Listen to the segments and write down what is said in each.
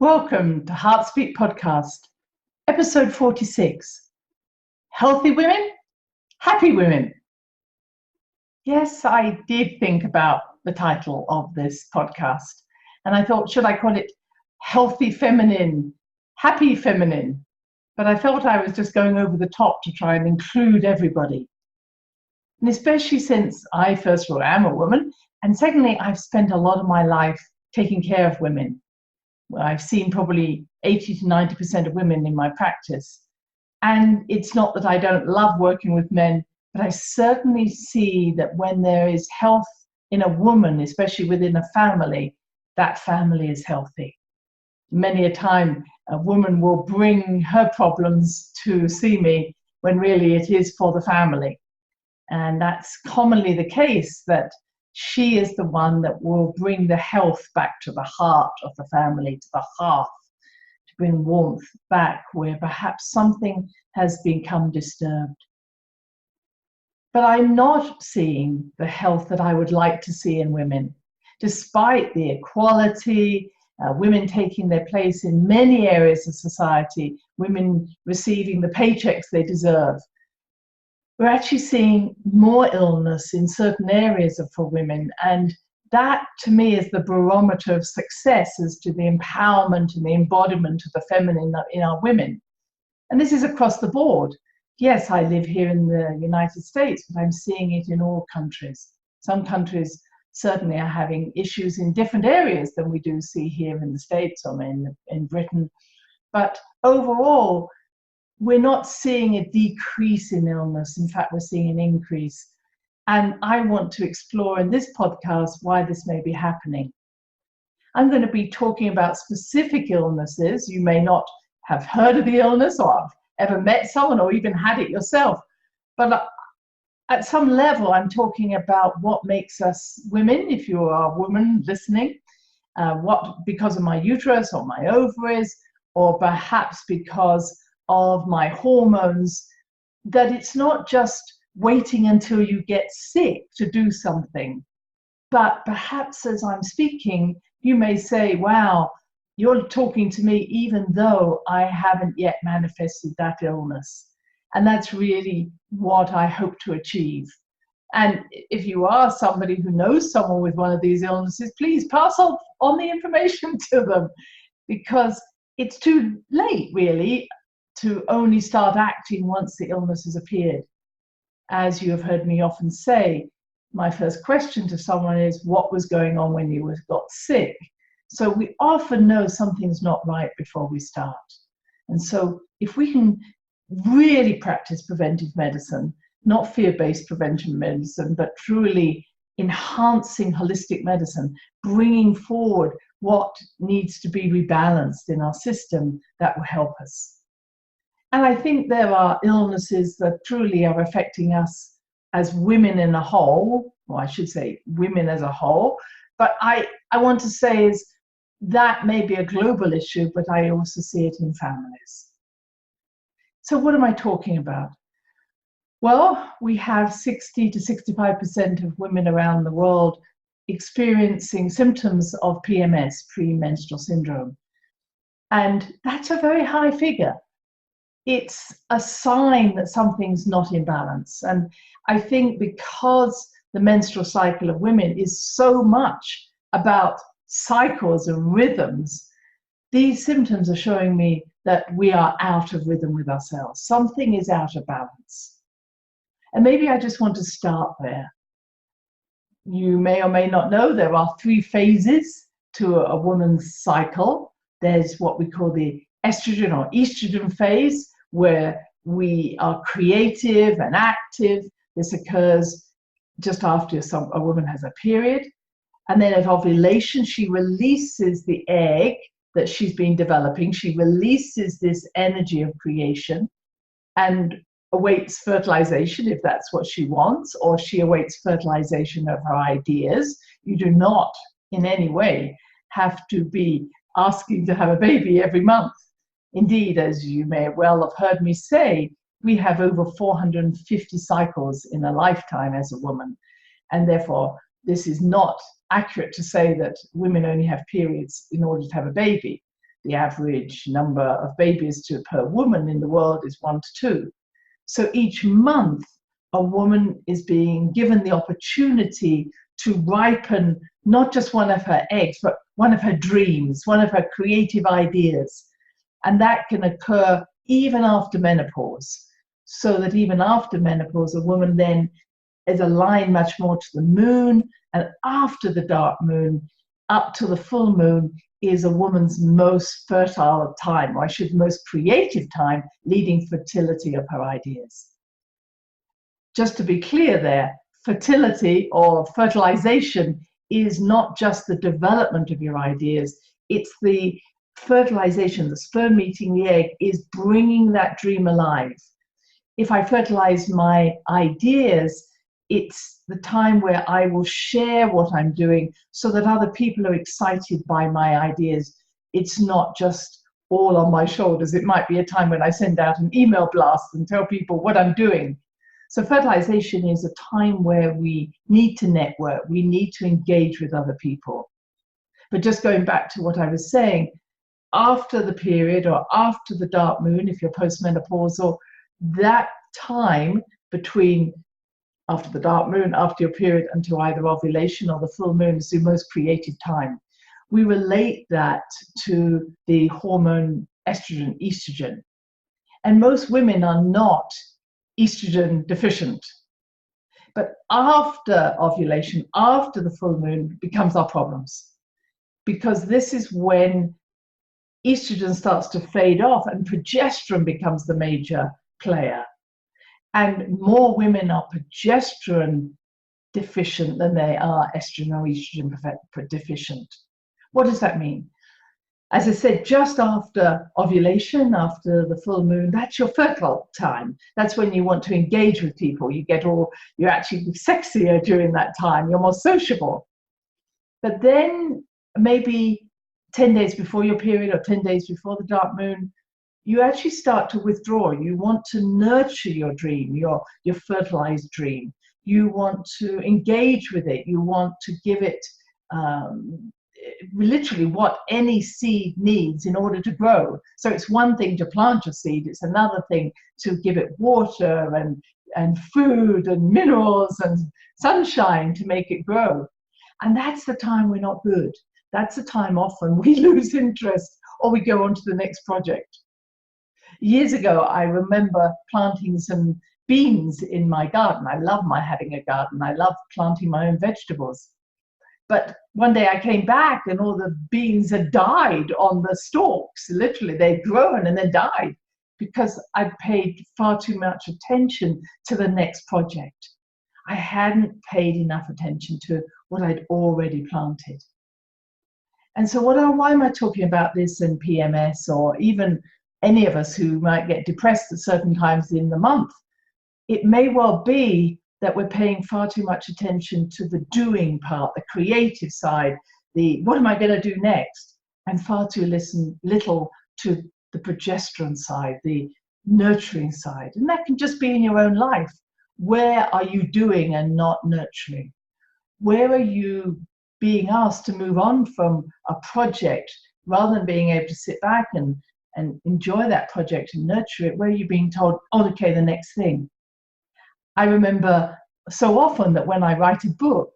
Welcome to Heartspeak Podcast, episode 46. Healthy women, happy women. Yes, I did think about the title of this podcast, and I thought, should I call it Healthy Feminine, Happy Feminine? But I felt I was just going over the top to try and include everybody. And especially since I, first of all, am a woman, and secondly, I've spent a lot of my life taking care of women. I've seen probably 80 to 90% of women in my practice. And it's not that I don't love working with men, but I certainly see that when there is health in a woman, especially within a family, that family is healthy. Many a time, a woman will bring her problems to see me when really it is for the family. And that's commonly the case, that she is the one that will bring the health back to the heart of the family, to the hearth, to bring warmth back where perhaps something has become disturbed. But I'm not seeing the health that I would like to see in women, despite the equality, women taking their place in many areas of society, women receiving the paychecks they deserve. We're actually seeing more illness in certain areas for women, and that to me is the barometer of success as to the empowerment and the embodiment of the feminine in our women. And this is across the board. Yes, I live here in the United States, but I'm seeing it in all countries. Some countries certainly are having issues in different areas than we do see here in the States or in Britain. But overall, we're not seeing a decrease in illness. In fact, we're seeing an increase. And I want to explore in this podcast why this may be happening. I'm going to be talking about specific illnesses. You may not have heard of the illness or have ever met someone or even had it yourself. But at some level, I'm talking about what makes us women, if you are a woman listening, because of my uterus or my ovaries, or perhaps because of my hormones, that it's not just waiting until you get sick to do something. But perhaps as I'm speaking, you may say, wow, you're talking to me even though I haven't yet manifested that illness. And that's really what I hope to achieve. And if you are somebody who knows someone with one of these illnesses, please pass on the information to them, because it's too late, really, to only start acting once the illness has appeared. As you have heard me often say, my first question to someone is, what was going on when you got sick? So we often know something's not right before we start. And so if we can really practice preventive medicine, not fear-based prevention medicine, but truly enhancing holistic medicine, bringing forward what needs to be rebalanced in our system, that will help us. And I think there are illnesses that truly are affecting us as women in a whole, or I should say women as a whole. But I want to say is that may be a global issue, but I also see it in families. So what am I talking about? Well, we have 60 to 65% of women around the world experiencing symptoms of PMS, premenstrual syndrome. And that's a very high figure. It's a sign that something's not in balance. And I think because the menstrual cycle of women is so much about cycles and rhythms, these symptoms are showing me that we are out of rhythm with ourselves. Something is out of balance. And maybe I just want to start there. You may or may not know there are 3 phases to a woman's cycle. There's what we call the estrogen or estrogen phase, where we are creative and active. This occurs just after a woman has a period. And then at ovulation, she releases the egg that she's been developing. She releases this energy of creation and awaits fertilization if that's what she wants, or she awaits fertilization of her ideas. You do not in any way have to be asking to have a baby every month. Indeed, as you may well have heard me say, we have over 450 cycles in a lifetime as a woman. And therefore, this is not accurate to say that women only have periods in order to have a baby. the average number of babies per woman in the world is 1 to 2. So each month, a woman is being given the opportunity to ripen not just one of her eggs, but one of her dreams, one of her creative ideas. And that can occur even after menopause. So that even after menopause, a woman then is aligned much more to the moon, and after the dark moon, up to the full moon, is a woman's most fertile time, or I should most creative time, leading fertility of her ideas. Just to be clear there, fertility or fertilization is not just the development of your ideas, it's the fertilization, the sperm meeting the egg, is bringing that dream alive. If I fertilize my ideas, it's the time where I will share what I'm doing so that other people are excited by my ideas. It's not just all on my shoulders. It might be a time when I send out an email blast and tell people what I'm doing. So fertilization is a time where we need to network, we need to engage with other people. But just going back to what I was saying, after the period or after the dark moon, if you're postmenopausal, that time between after the dark moon, after your period, until either ovulation or the full moon is the most creative time. We relate that to the hormone estrogen, estrogen. And most women are not estrogen deficient. But after ovulation, after the full moon, becomes our problems. Because this is when estrogen starts to fade off and progesterone becomes the major player. And more women are progesterone deficient than they are estrogen or estrogen deficient. What does that mean? As I said, just after ovulation, after the full moon, that's your fertile time. That's when you want to engage with people. You're actually sexier during that time. You're more sociable. But then maybe 10 days before your period or 10 days before the dark moon, you actually start to withdraw. You want to nurture your dream, your fertilized dream. You want to engage with it. You want to give it literally what any seed needs in order to grow. So it's one thing to plant your seed. It's another thing to give it water and food and minerals and sunshine to make it grow. And that's the time we're not good. That's the time often we lose interest or we go on to the next project. Years ago, I remember planting some beans in my garden. I love having a garden. I love planting my own vegetables. But one day I came back and all the beans had died on the stalks. Literally, they'd grown and then died because I paid far too much attention to the next project. I hadn't paid enough attention to what I'd already planted. And so why am I talking about this in PMS, or even any of us who might get depressed at certain times in the month? It may well be that we're paying far too much attention to the doing part, the creative side, the what am I going to do next, and far too little to the progesterone side, the nurturing side. And that can just be in your own life. Where are you doing and not nurturing? Where are you being asked to move on from a project rather than being able to sit back and enjoy that project and nurture it? Where are you being told, oh, okay, the next thing? I remember so often that when I write a book,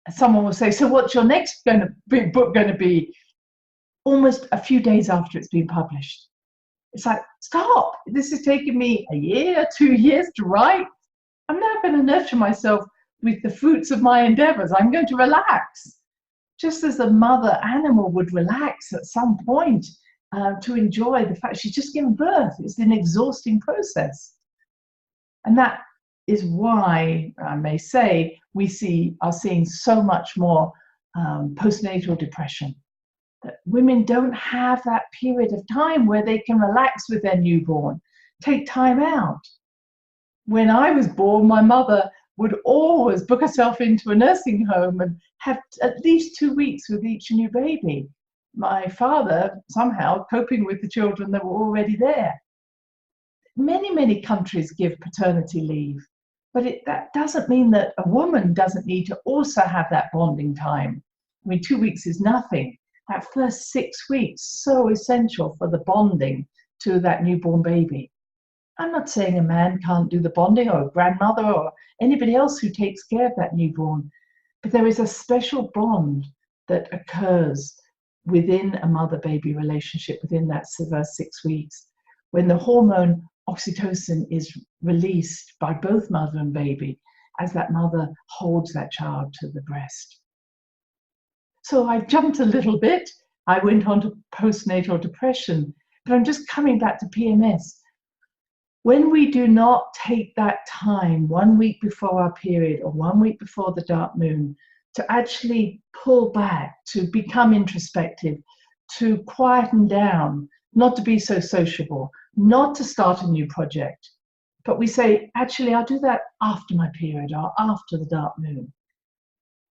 someone will say, so what's your next book going to be? Almost a few days after it's been published. It's like, stop, this is taking me a year, 2 years to write. I'm now going to nurture myself with the fruits of my endeavors. I'm going to relax. Just as a mother animal would relax at some point to enjoy the fact she's just given birth. It's an exhausting process. And that is why, I may say, we are seeing so much more postnatal depression. That women don't have that period of time where they can relax with their newborn, take time out. When I was born, my mother would always book herself into a nursing home and have at least 2 weeks with each new baby. My father, somehow, coping with the children that were already there. Many, many countries give paternity leave, but that doesn't mean that a woman doesn't need to also have that bonding time. I mean, 2 weeks is nothing. that first 6 weeks, so essential for the bonding to that newborn baby. I'm not saying a man can't do the bonding, or a grandmother, or anybody else who takes care of that newborn, but there is a special bond that occurs within a mother-baby relationship within that first 6 weeks, when the hormone oxytocin is released by both mother and baby as that mother holds that child to the breast. So I jumped a little bit. I went on to postnatal depression, but I'm just coming back to PMS. When we do not take that time 1 week before our period or 1 week before the dark moon to actually pull back, to become introspective, to quieten down, not to be so sociable, not to start a new project, but we say, actually, I'll do that after my period or after the dark moon.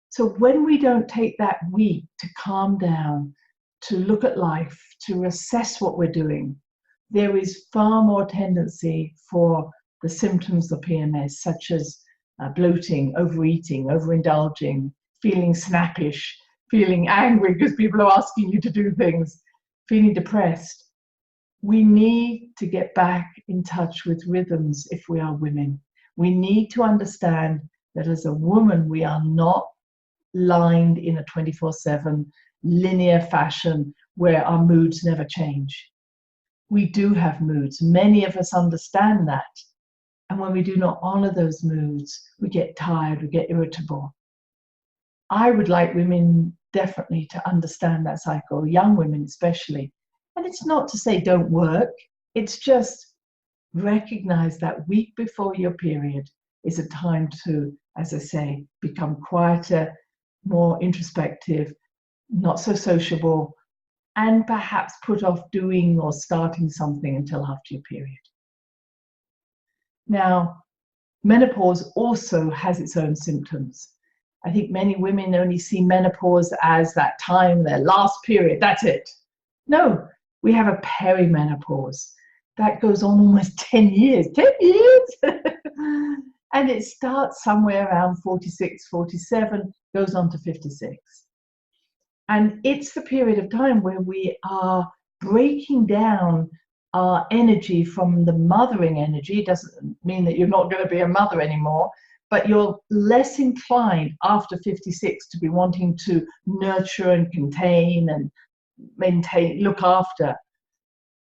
So when we don't take that week to calm down, to look at life, to assess what we're doing, there is far more tendency for the symptoms of PMS, such as bloating, overeating, overindulging, feeling snappish, feeling angry because people are asking you to do things, feeling depressed. We need to get back in touch with rhythms if we are women. We need to understand that as a woman, we are not lined in a 24/7 linear fashion where our moods never change. We do have moods. Many of us understand that. And when we do not honor those moods, we get tired, we get irritable. I would like women definitely to understand that cycle, young women especially. And it's not to say don't work, it's just recognize that week before your period is a time to, as I say, become quieter, more introspective, not so sociable, and perhaps put off doing or starting something until after your period. Now, menopause also has its own symptoms. I think many women only see menopause as that time, their last period, that's it. No, we have a perimenopause. That goes on almost 10 years. 10 years! And it starts somewhere around 46, 47, goes on to 56. And it's the period of time where we are breaking down our energy from the mothering energy. It doesn't mean that you're not going to be a mother anymore, but you're less inclined after 56 to be wanting to nurture and contain and maintain, look after.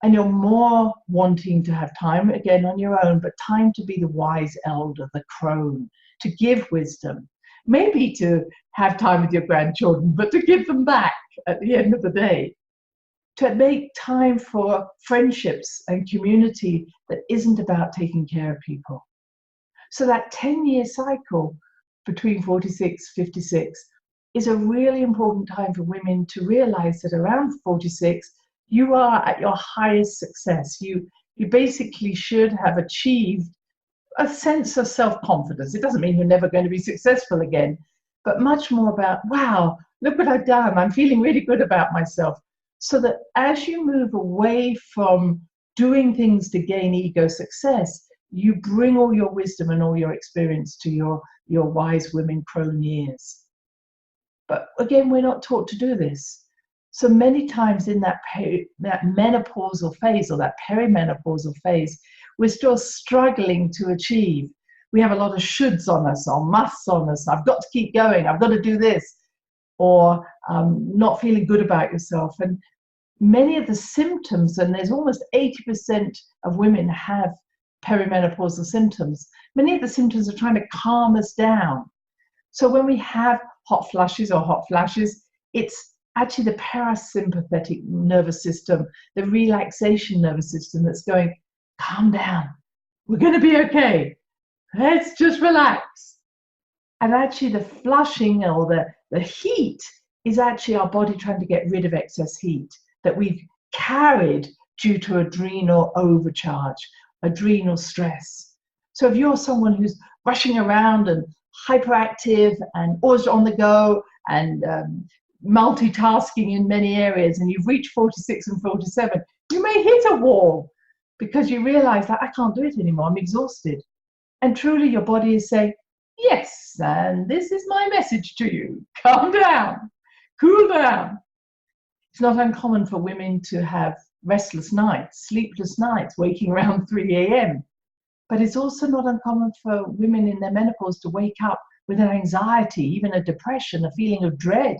And you're more wanting to have time again on your own, but time to be the wise elder, the crone, to give wisdom, maybe to have time with your grandchildren, but to give them back at the end of the day, to make time for friendships and community that isn't about taking care of people. So that 10-year cycle between 46, 56 is a really important time for women to realize that around 46, you are at your highest success. You basically should have achieved a sense of self-confidence. It doesn't mean you're never going to be successful again, but much more about, wow, look what I've done. I'm feeling really good about myself. So that as you move away from doing things to gain ego success, you bring all your wisdom and all your experience to your wise women crone years. But again, we're not taught to do this. So many times in that menopausal phase or that perimenopausal phase, we're still struggling to achieve. We have a lot of shoulds on us, or musts on us. I've got to keep going. I've got to do this. Or not feeling good about yourself. And many of the symptoms, and there's almost 80% of women have perimenopausal symptoms. Many of the symptoms are trying to calm us down. So when we have hot flushes or hot flashes, it's actually the parasympathetic nervous system, the relaxation nervous system that's going, calm down. We're going to be okay. Let's just relax. And actually the flushing or the heat is actually our body trying to get rid of excess heat that we've carried due to adrenal overcharge, adrenal stress. So if you're someone who's rushing around and hyperactive and always on the go and multitasking in many areas, and you've reached 46 and 47, you may hit a wall because you realize that I can't do it anymore, I'm exhausted. And truly your body is saying, yes, and this is my message to you. Calm down, cool down. It's not uncommon for women to have restless nights, sleepless nights, waking around 3 a.m. But it's also not uncommon for women in their menopause to wake up with an anxiety, even a depression, a feeling of dread,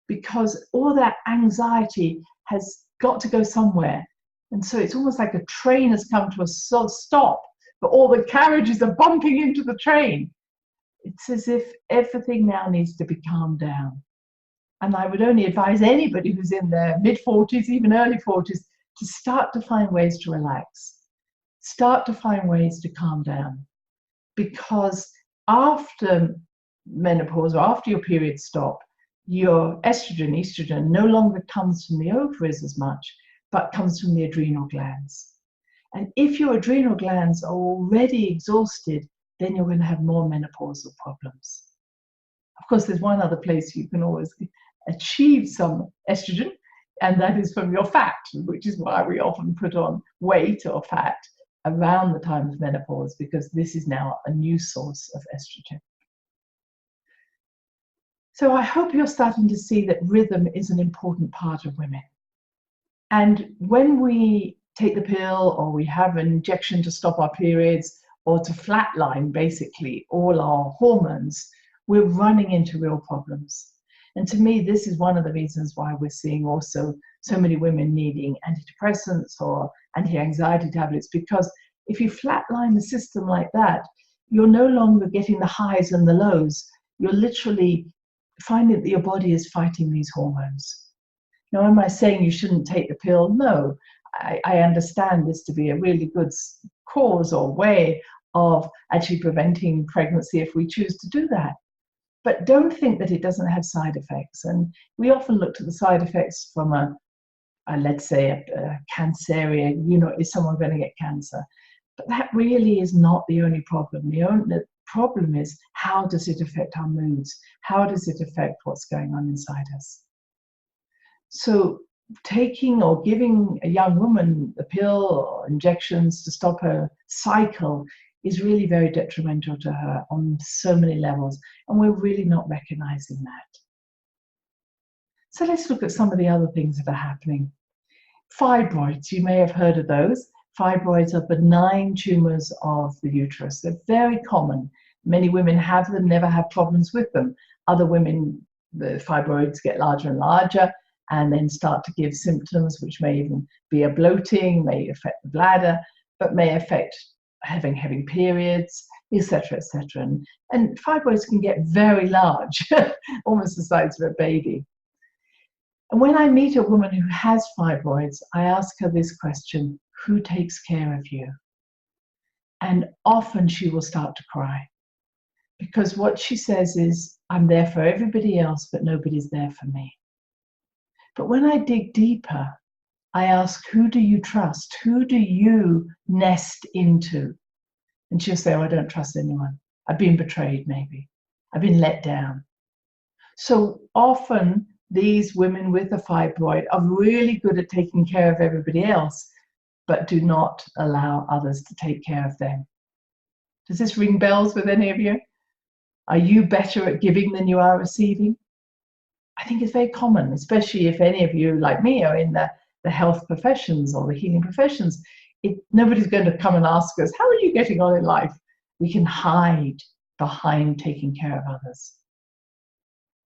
because all that anxiety has got to go somewhere. And so it's almost like a train has come to a stop, but all the carriages are bumping into the train. It's as if everything now needs to be calmed down. And I would only advise anybody who's in their mid-40s, even early 40s, to start to find ways to relax. Start to find ways to calm down. Because after menopause, or after your periods stop, your estrogen no longer comes from the ovaries as much, but comes from the adrenal glands. And if your adrenal glands are already exhausted, then you're going to have more menopausal problems. Of course, there's one other place you can always achieve some estrogen, and that is from your fat, which is why we often put on weight or fat around the time of menopause, because this is now a new source of estrogen. So I hope you're starting to see that rhythm is an important part of women. And when we take the pill, or we have an injection to stop our periods, or to flatline basically all our hormones, we're running into real problems. And to me, this is one of the reasons why we're seeing also so many women needing antidepressants or anti-anxiety tablets, because if you flatline the system like that, you're no longer getting the highs and the lows. You're literally finding that your body is fighting these hormones. Now, am I saying you shouldn't take the pill? No, I understand this to be a really good cause or way of actually preventing pregnancy if we choose to do that. But don't think that it doesn't have side effects. And we often look at the side effects from let's say, a cancerian, is someone going to get cancer? But that really is not the only problem. The problem is, how does it affect our moods? How does it affect what's going on inside us? So taking or giving a young woman a pill or injections to stop her cycle is really very detrimental to her on so many levels, and we're really not recognizing that. So let's look at some of the other things that are happening. Fibroids, you may have heard of those. Fibroids are benign tumors of the uterus. They're very common. Many women have them, never have problems with them. Other women, the fibroids get larger and larger and then start to give symptoms, which may even be a bloating, may affect the bladder, but may affect having periods, etc., etc. And fibroids can get very large, almost the size of a baby. And when I meet a woman who has fibroids, I ask her this question: who takes care of you? And often she will start to cry, because what she says is, I'm there for everybody else, but nobody's there for me. But when I dig deeper, I ask, who do you trust? Who do you nest into? And she'll say, oh, I don't trust anyone. I've been betrayed, maybe. I've been let down. So often these women with a fibroid are really good at taking care of everybody else, but do not allow others to take care of them. Does this ring bells with any of you? Are you better at giving than you are receiving? I think it's very common, especially if any of you, like me, are in the health professions or the healing professions. Nobody's going to come and ask us, how are you getting on in life? We can hide behind taking care of others.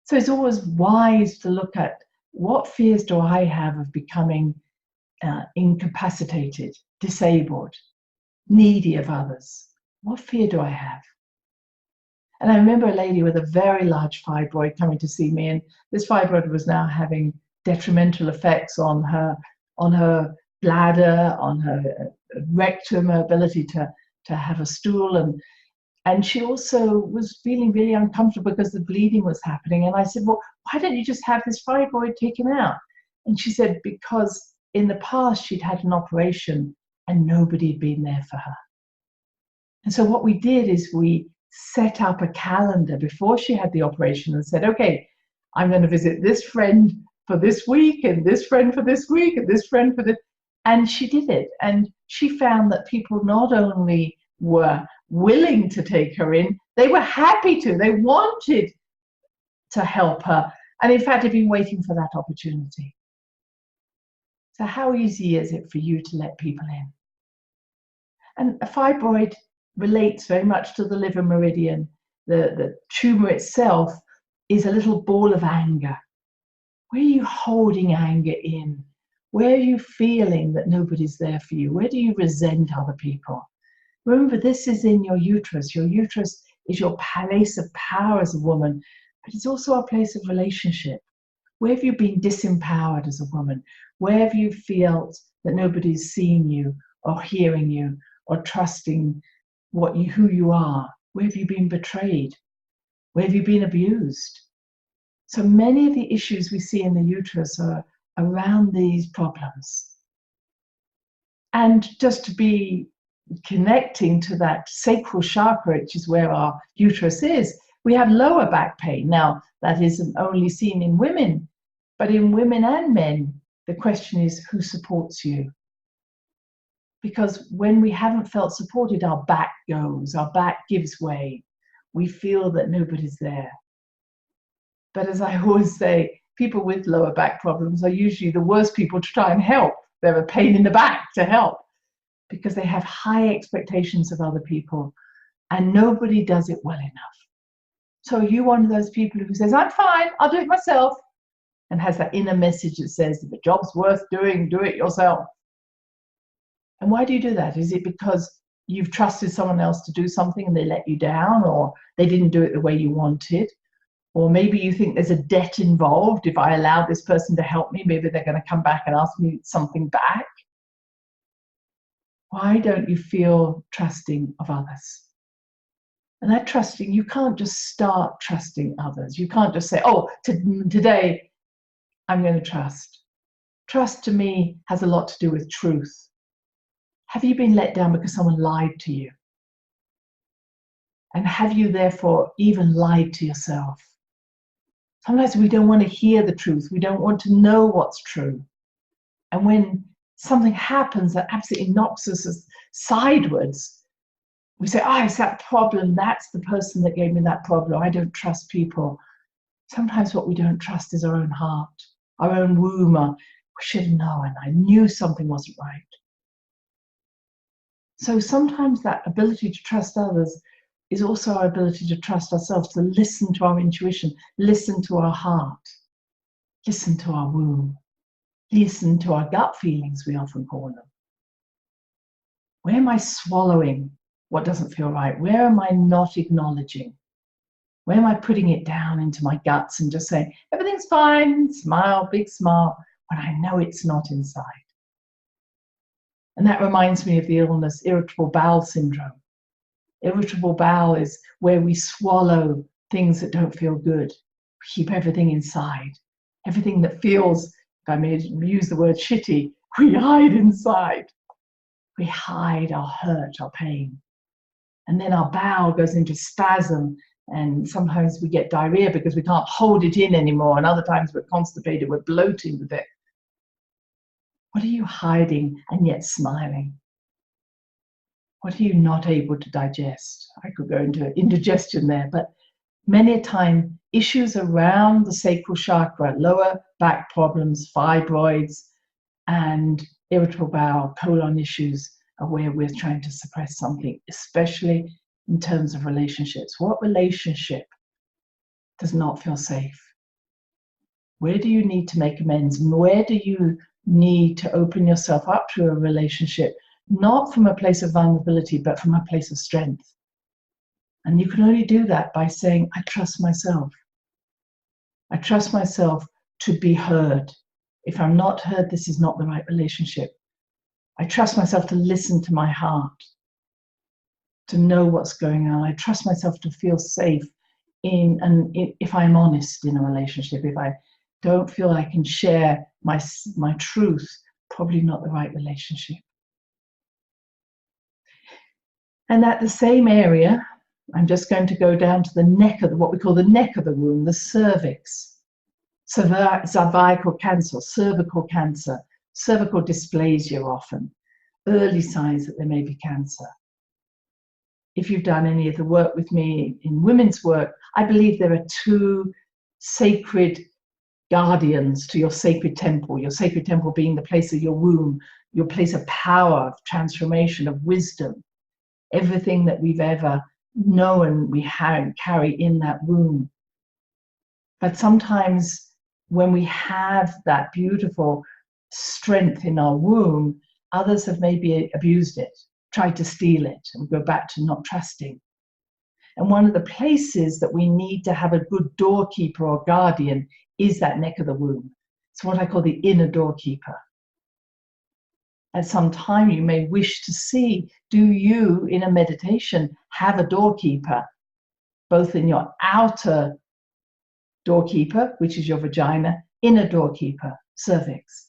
So it's always wise to look at, what fears do I have of becoming incapacitated, disabled, needy of others? What fear do I have? And I remember a lady with a very large fibroid coming to see me, and this fibroid was now having detrimental effects on her bladder, on her rectum, her ability to have a stool, and she also was feeling really uncomfortable because the bleeding was happening. And I said, well, why don't you just have this fibroid taken out? And she said, because in the past she'd had an operation and nobody had been there for her. And so what we did is we set up a calendar before she had the operation and said, okay, I'm going to visit this friend for this week, and this friend for this week, and this friend for this. And she did it. And she found that people not only were willing to take her in, they were happy to. They wanted to help her. And in fact, had been waiting for that opportunity. So how easy is it for you to let people in? And a fibroid relates very much to the liver meridian. The tumor itself is a little ball of anger. Where are you holding anger in? Where are you feeling that nobody's there for you? Where do you resent other people? Remember, this is in your uterus. Your uterus is your place of power as a woman, but it's also a place of relationship. Where have you been disempowered as a woman? Where have you felt that nobody's seeing you or hearing you or trusting who you are? Where have you been betrayed? Where have you been abused? So many of the issues we see in the uterus are around these problems. And just to be connecting to that sacral chakra, which is where our uterus is, we have lower back pain. Now, that isn't only seen in women, but in women and men, the question is, who supports you? Because when we haven't felt supported, our back goes, our back gives way. We feel that nobody's there. But as I always say, people with lower back problems are usually the worst people to try and help. They're a pain in the back to help because they have high expectations of other people and nobody does it well enough. So are you one of those people who says, I'm fine, I'll do it myself, and has that inner message that says, if the job's worth doing, do it yourself? And why do you do that? Is it because you've trusted someone else to do something and they let you down, or they didn't do it the way you wanted? Or maybe you think there's a debt involved. If I allow this person to help me, maybe they're going to come back and ask me something back. Why don't you feel trusting of others? And that trusting, you can't just start trusting others. You can't just say, oh, today I'm going to trust. Trust to me has a lot to do with truth. Have you been let down because someone lied to you? And have you therefore even lied to yourself? Sometimes we don't want to hear the truth. We don't want to know what's true. And when something happens that absolutely knocks us sideways, we say, oh, it's that problem. That's the person that gave me that problem. I don't trust people. Sometimes what we don't trust is our own heart, our own womb. We should have known. I knew something wasn't right. So sometimes that ability to trust others is also our ability to trust ourselves, to listen to our intuition, listen to our heart, listen to our womb, listen to our gut feelings, we often call them. Where am I swallowing what doesn't feel right? Where am I not acknowledging? Where am I putting it down into my guts and just saying, everything's fine, smile, big smile, when I know it's not inside? And that reminds me of the illness, irritable bowel syndrome. Irritable bowel is where we swallow things that don't feel good. We keep everything inside. Everything that feels, if I may use the word shitty, we hide inside. We hide our hurt, our pain. And then our bowel goes into spasm, and sometimes we get diarrhea because we can't hold it in anymore, and other times we're constipated, we're bloating with it. What are you hiding and yet smiling? What are you not able to digest? I could go into indigestion there, but many a time, issues around the sacral chakra, lower back problems, fibroids, and irritable bowel, colon issues are where we're trying to suppress something, especially in terms of relationships. What relationship does not feel safe? Where do you need to make amends? Where do you need to open yourself up to a relationship, not from a place of vulnerability, but from a place of strength? And you can only do that by saying, I trust myself. I trust myself to be heard. If I'm not heard, this is not the right relationship. I trust myself to listen to my heart, to know what's going on. I trust myself to feel safe if I'm honest in a relationship. If I don't feel I can share my truth, probably not the right relationship. And at the same area, I'm just going to go down to the neck of what we call the neck of the womb, the cervix. Cervical cancer, cervical cancer, cervical dysplasia often, early signs that there may be cancer. If you've done any of the work with me in women's work, I believe there are two sacred guardians to your sacred temple being the place of your womb, your place of power, of transformation, of wisdom, everything that we've ever known we carry in that womb. But sometimes when we have that beautiful strength in our womb, others have maybe abused it, tried to steal it, and go back to not trusting. And one of the places that we need to have a good doorkeeper or guardian is that neck of the womb. It's what I call the inner doorkeeper. At some time you may wish to see, do you in a meditation have a doorkeeper, both in your outer doorkeeper, which is your vagina, inner doorkeeper, cervix.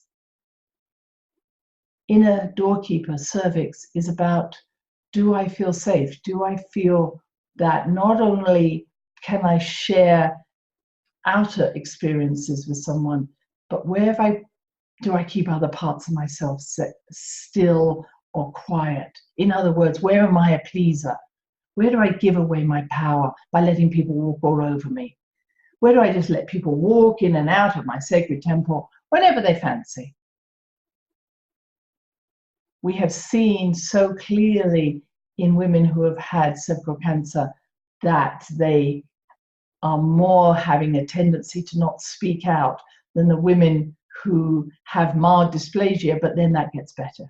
Inner doorkeeper, cervix, is about, do I feel safe? Do I feel that not only can I share outer experiences with someone, but where do I keep other parts of myself still or quiet? In other words, where am I a pleaser? Where do I give away my power by letting people walk all over me? Where do I just let people walk in and out of my sacred temple whenever they fancy? We have seen so clearly in women who have had cervical cancer that they are more having a tendency to not speak out than the women who have mild dysplasia, but then that gets better.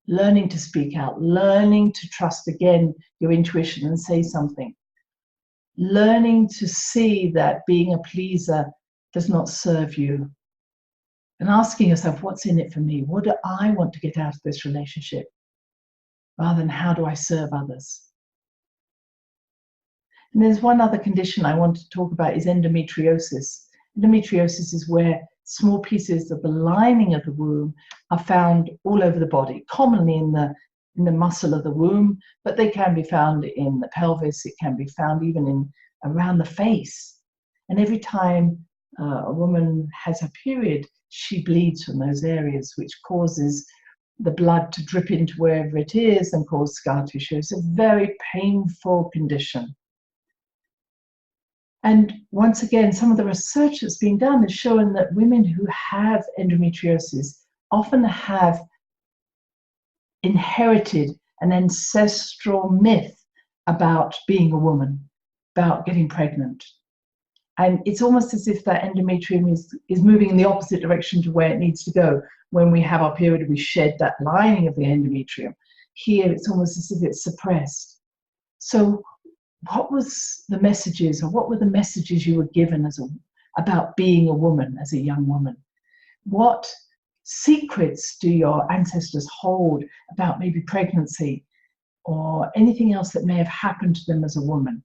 Learning to speak out, learning to trust again your intuition and say something. Learning to see that being a pleaser does not serve you. And asking yourself, what's in it for me? What do I want to get out of this relationship? Rather than how do I serve others? And there's one other condition I want to talk about is endometriosis. Endometriosis is where small pieces of the lining of the womb are found all over the body, commonly in the muscle of the womb, but they can be found in the pelvis, it can be found even around the face. And every time a woman has her period, she bleeds from those areas, which causes the blood to drip into wherever it is and cause scar tissue. It's a very painful condition. And once again, some of the research that's been done has shown that women who have endometriosis often have inherited an ancestral myth about being a woman, about getting pregnant. And it's almost as if that endometrium is moving in the opposite direction to where it needs to go. When we have our period, we shed that lining of the endometrium. Here, it's almost as if it's suppressed. So what was the messages, or what were the messages you were given about being a woman as a young woman? What secrets do your ancestors hold about maybe pregnancy or anything else that may have happened to them as a woman?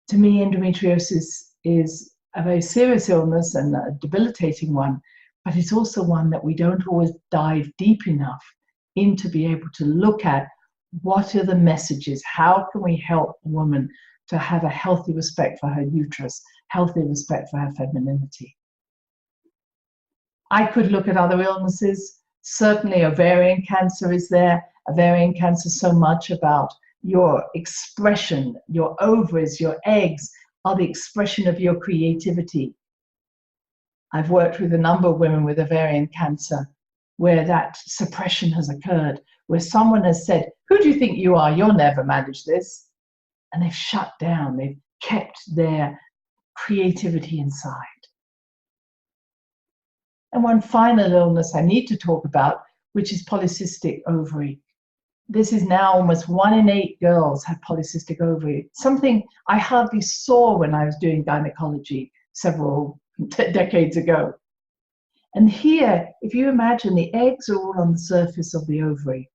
To me, endometriosis is a very serious illness and a debilitating one, but it's also one that we don't always dive deep enough in to be able to look at. What are the messages? How can we help a woman to have a healthy respect for her uterus, healthy respect for her femininity? I could look at other illnesses. Certainly ovarian cancer is there. Ovarian cancer is so much about your expression, your ovaries, your eggs are the expression of your creativity. I've worked with a number of women with ovarian cancer where that suppression has occurred, where someone has said, who do you think you are? You'll never manage this. And they've shut down, they've kept their creativity inside. And one final illness I need to talk about, which is polycystic ovary. This is now almost 1 in 8 girls have polycystic ovary, something I hardly saw when I was doing gynecology several decades ago. And here, if you imagine, the eggs are all on the surface of the ovary,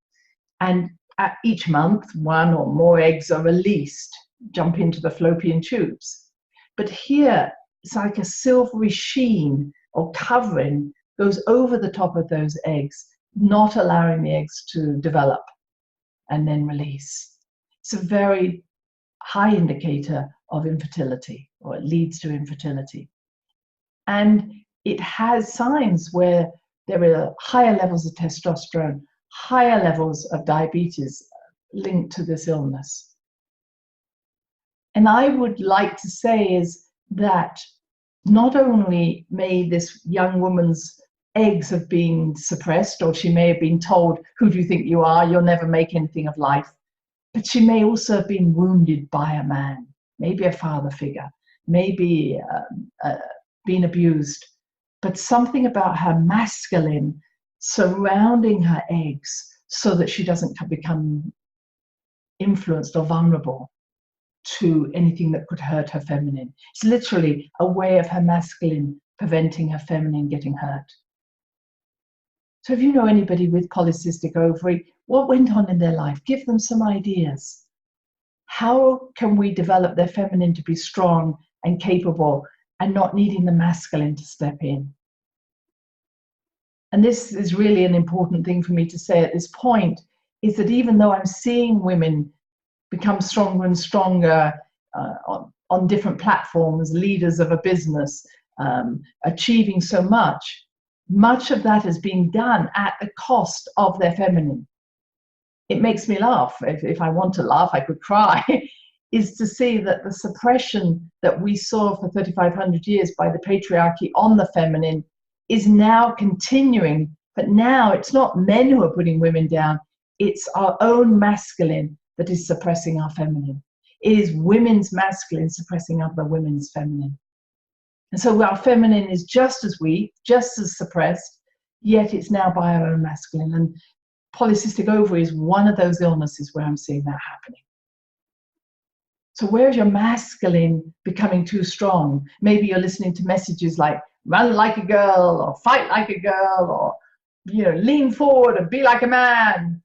and at each month, 1 or more eggs are released, jump into the fallopian tubes. But here, it's like a silvery sheen or covering goes over the top of those eggs, not allowing the eggs to develop and then release. It's a very high indicator of infertility, or it leads to infertility. And it has signs where there are higher levels of testosterone, higher levels of diabetes linked to this illness. And I would like to say is that not only may this young woman's eggs have been suppressed, or she may have been told, who do you think you are? You'll never make anything of life. But she may also have been wounded by a man, maybe a father figure, maybe been abused. But something about her masculine surrounding her eggs so that she doesn't become influenced or vulnerable to anything that could hurt her feminine. It's literally a way of her masculine preventing her feminine getting hurt. So if you know anybody with polycystic ovary, what went on in their life? Give them some ideas. How can we develop their feminine to be strong and capable and not needing the masculine to step in? And this is really an important thing for me to say at this point, is that even though I'm seeing women become stronger and stronger on different platforms, leaders of a business, achieving so much, much of that has been done at the cost of their feminine. It makes me laugh. If I want to laugh, I could cry, is to see that the suppression that we saw for 3,500 years by the patriarchy on the feminine is now continuing. But now it's not men who are putting women down, it's our own masculine that is suppressing our feminine. It is women's masculine suppressing other women's feminine. And so our feminine is just as weak, just as suppressed, yet it's now by our own masculine. And polycystic ovary is one of those illnesses where I'm seeing that happening. So where is your masculine becoming too strong? Maybe you're listening to messages like run like a girl, or fight like a girl, or lean forward and be like a man.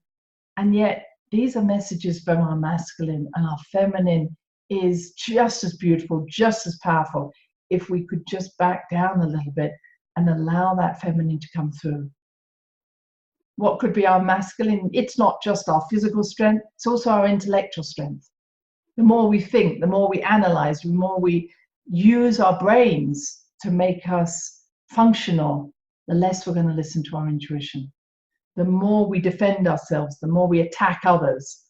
And yet these are messages from our masculine, and our feminine is just as beautiful, just as powerful, if we could just back down a little bit and allow that feminine to come through. What could be our masculine? It's not just our physical strength, it's also our intellectual strength. The more we think, the more we analyze, the more we use our brains to make us functional, the less we're going to listen to our intuition. The more we defend ourselves, the more we attack others,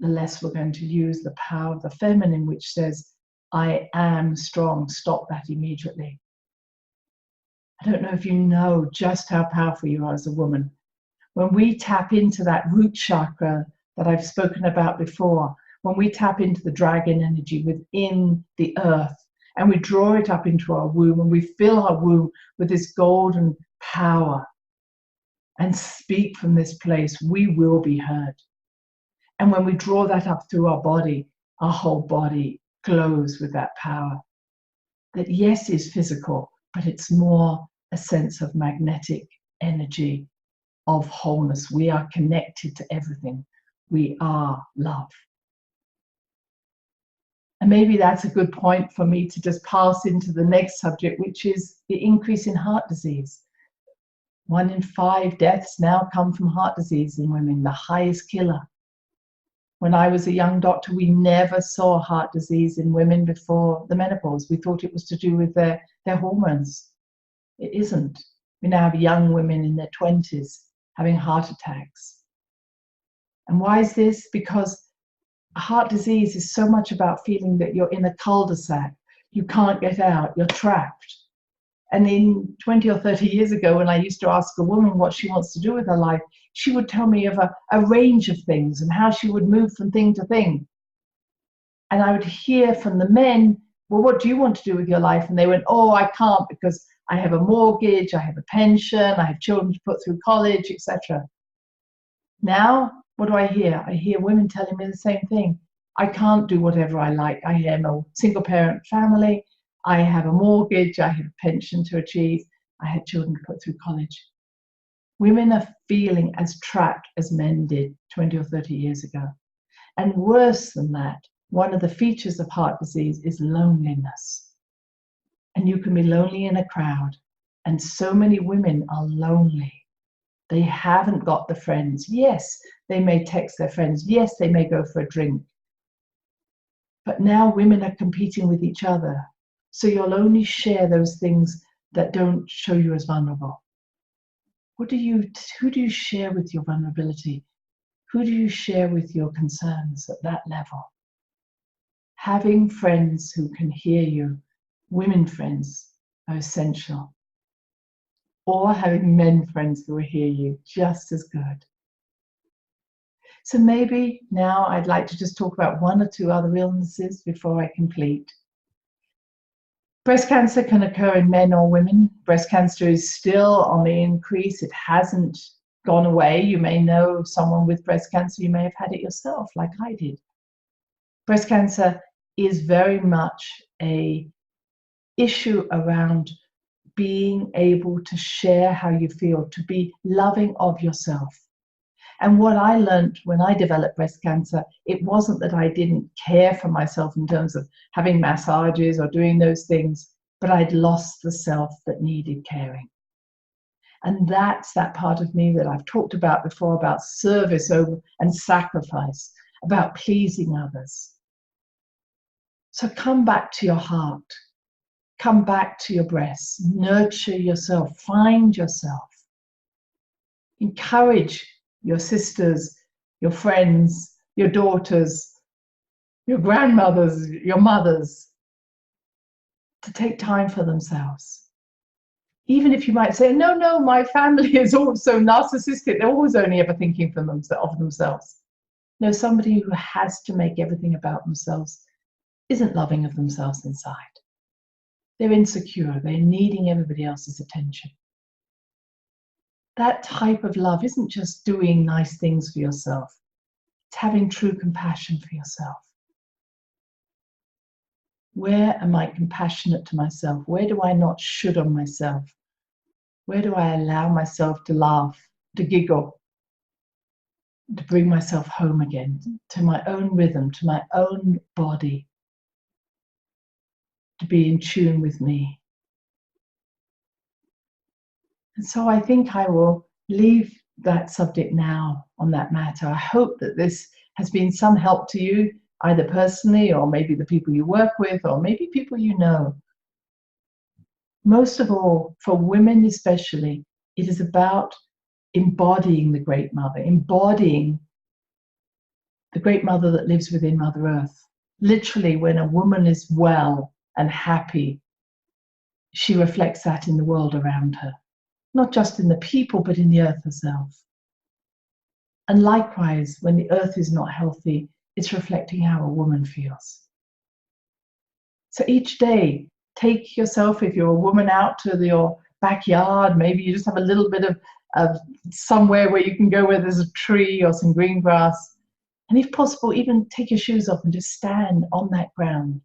the less we're going to use the power of the feminine, which says, I am strong. Stop that immediately. I don't know if you know just how powerful you are as a woman. When we tap into that root chakra that I've spoken about before, when we tap into the dragon energy within the earth, and we draw it up into our womb, and we fill our womb with this golden power, and speak from this place, we will be heard. And when we draw that up through our body, our whole body glows with that power. That yes is physical, but it's more a sense of magnetic energy, of wholeness. We are connected to everything. We are love. And maybe that's a good point for me to just pass into the next subject, which is the increase in heart disease. 1 in 5 deaths now come from heart disease in women, the highest killer. When I was a young doctor, we never saw heart disease in women before the menopause. We thought it was to do with their hormones. It isn't. We now have young women in their 20s having heart attacks. And why is this? Because heart disease is so much about feeling that you're in a cul-de-sac. You can't get out, you're trapped. And in 20 or 30 years ago, when I used to ask a woman what she wants to do with her life, she would tell me of a range of things and how she would move from thing to thing. And I would hear from the men, well, what do you want to do with your life? And they went, oh, I can't because I have a mortgage, I have a pension, I have children to put through college, etc. Now, what do I hear? I hear women telling me the same thing. I can't do whatever I like. I am a single parent family. I have a mortgage. I have a pension to achieve. I had children to put through college. Women are feeling as trapped as men did 20 or 30 years ago. And worse than that, one of the features of heart disease is loneliness. And you can be lonely in a crowd. And so many women are lonely. They haven't got the friends. Yes, they may text their friends. Yes, they may go for a drink. But now women are competing with each other. So you'll only share those things that don't show you as vulnerable. Who do you share with your vulnerability? Who do you share with your concerns at that level? Having friends who can hear you women friends are essential. Or having men friends who will hear you just as good. So maybe now I'd like to just talk about one or two other illnesses before I complete. Breast cancer can occur in men or women. Breast cancer is still on the increase. It hasn't gone away. You may know someone with breast cancer. You may have had it yourself, like I did. Breast cancer is very much an issue around being able to share how you feel, to be loving of yourself. And what I learned when I developed breast cancer, it wasn't that I didn't care for myself in terms of having massages or doing those things, but I'd lost the self that needed caring. And that's that part of me that I've talked about before, about service over and sacrifice, about pleasing others. So come back to your heart. Come back to your breasts. Nurture yourself. Find yourself. Encourage your sisters, your friends, your daughters, your grandmothers, your mothers, to take time for themselves. Even if you might say, no, my family is also narcissistic. They're always only ever thinking of themselves. No, somebody who has to make everything about themselves isn't loving of themselves inside. They're insecure. They're needing everybody else's attention. That type of love isn't just doing nice things for yourself. It's having true compassion for yourself. Where am I compassionate to myself? Where do I not should on myself? Where do I allow myself to laugh, to giggle, to bring myself home again, to my own rhythm, to my own body, to be in tune with me? And so I think I will leave that subject now on that matter. I hope that this has been some help to you, either personally or maybe the people you work with or maybe people you know. Most of all, for women especially, it is about embodying the Great Mother, embodying the Great Mother that lives within Mother Earth. Literally, when a woman is well and happy, she reflects that in the world around her. Not just in the people, but in the earth herself. And likewise, when the earth is not healthy, it's reflecting how a woman feels. So each day, take yourself, if you're a woman, out to your backyard. Maybe you just have a little bit of somewhere where you can go where there's a tree or some green grass. And if possible, even take your shoes off and just stand on that ground.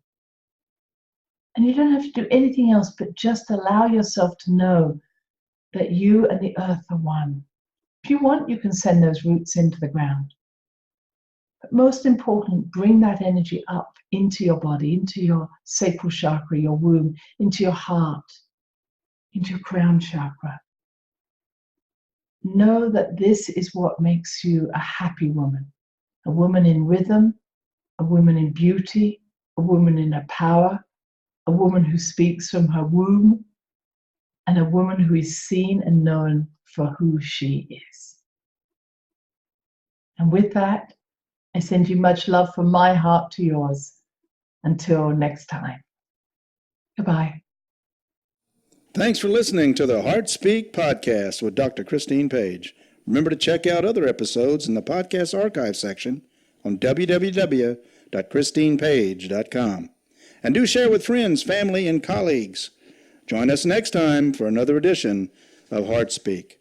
And you don't have to do anything else but just allow yourself to know that you and the earth are one. If you want, you can send those roots into the ground. But most important, bring that energy up into your body, into your sacral chakra, your womb, into your heart, into your crown chakra. Know that this is what makes you a happy woman in rhythm, a woman in beauty, a woman in her power, a woman who speaks from her womb, and a woman who is seen and known for who she is. And with that, I send you much love from my heart to yours. Until next time. Goodbye. Thanks for listening to the Heart Speak podcast with Dr. Christine Page. Remember to check out other episodes in the podcast archive section on www.christinepage.com. And do share with friends, family, and colleagues. Join us next time for another edition of Heart Speak.